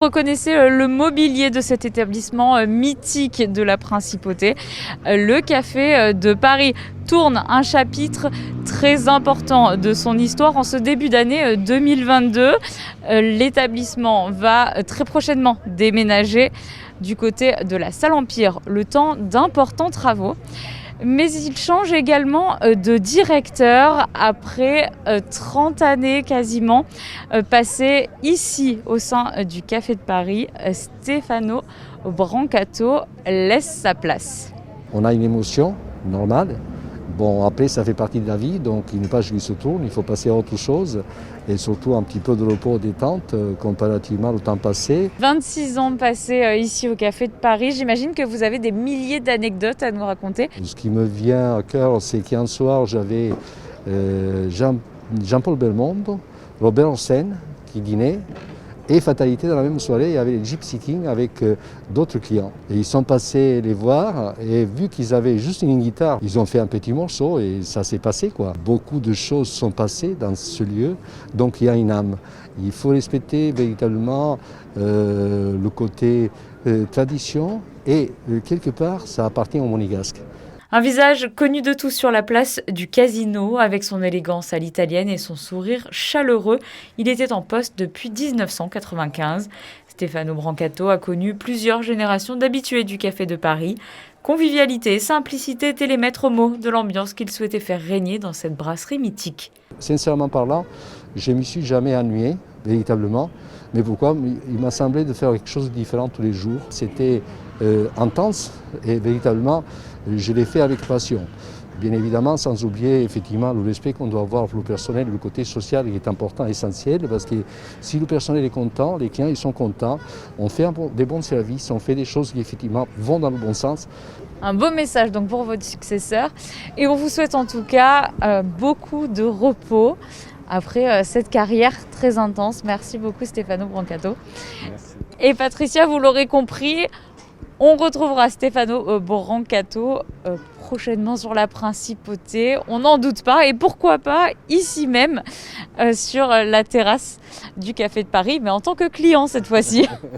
Reconnaissez le mobilier de cet établissement mythique de la Principauté. Le Café de Paris tourne un chapitre très important de son histoire en ce début d'année 2022. L'établissement va très prochainement déménager du côté de la Salle Empire, le temps d'importants travaux. Mais il change également de directeur après 30 années quasiment passées ici au sein du Café de Paris. Stefano Brancato laisse sa place. On a une émotion normale. Bon, après, ça fait partie de la vie, donc une page qui se tourne, il faut passer à autre chose. Et surtout un petit peu de repos, détente, comparativement au temps passé. 26 ans passés ici au Café de Paris. J'imagine que vous avez des milliers d'anecdotes à nous raconter. Ce qui me vient à cœur, c'est qu'un soir, j'avais Jean-Paul Belmondo, Robert Hossein qui dînaient. Et fatalité, dans la même soirée, il y avait les Gypsy Kings avec d'autres clients. Et ils sont passés les voir et vu qu'ils avaient juste une guitare, ils ont fait un petit morceau et ça s'est passé, quoi. Beaucoup de choses sont passées dans ce lieu, donc il y a une âme. Il faut respecter véritablement le côté tradition et quelque part, ça appartient au Monégasque. Un visage connu de tous sur la place du Casino, avec son élégance à l'italienne et son sourire chaleureux. Il était en poste depuis 1995. Stefano Brancato a connu plusieurs générations d'habitués du Café de Paris. Convivialité et simplicité étaient les maîtres mots de l'ambiance qu'il souhaitait faire régner dans cette brasserie mythique. Sincèrement parlant, je ne m'y suis jamais ennuyé, véritablement. Mais pourquoi ? Il m'a semblé de faire quelque chose de différent tous les jours. C'était intense et véritablement, je l'ai fait avec passion. Bien évidemment, sans oublier effectivement le respect qu'on doit avoir pour le personnel, le côté social qui est important, essentiel, parce que si le personnel est content, les clients ils sont contents, on fait des bons services, on fait des choses qui effectivement vont dans le bon sens. Un beau message donc pour votre successeur et on vous souhaite en tout cas beaucoup de repos après cette carrière très intense. Merci beaucoup Stefano Brancato. Merci. Et Patricia, vous l'aurez compris, on retrouvera Stefano Brancato prochainement sur la Principauté, on n'en doute pas, et pourquoi pas ici même sur la terrasse du Café de Paris, mais en tant que client cette fois-ci.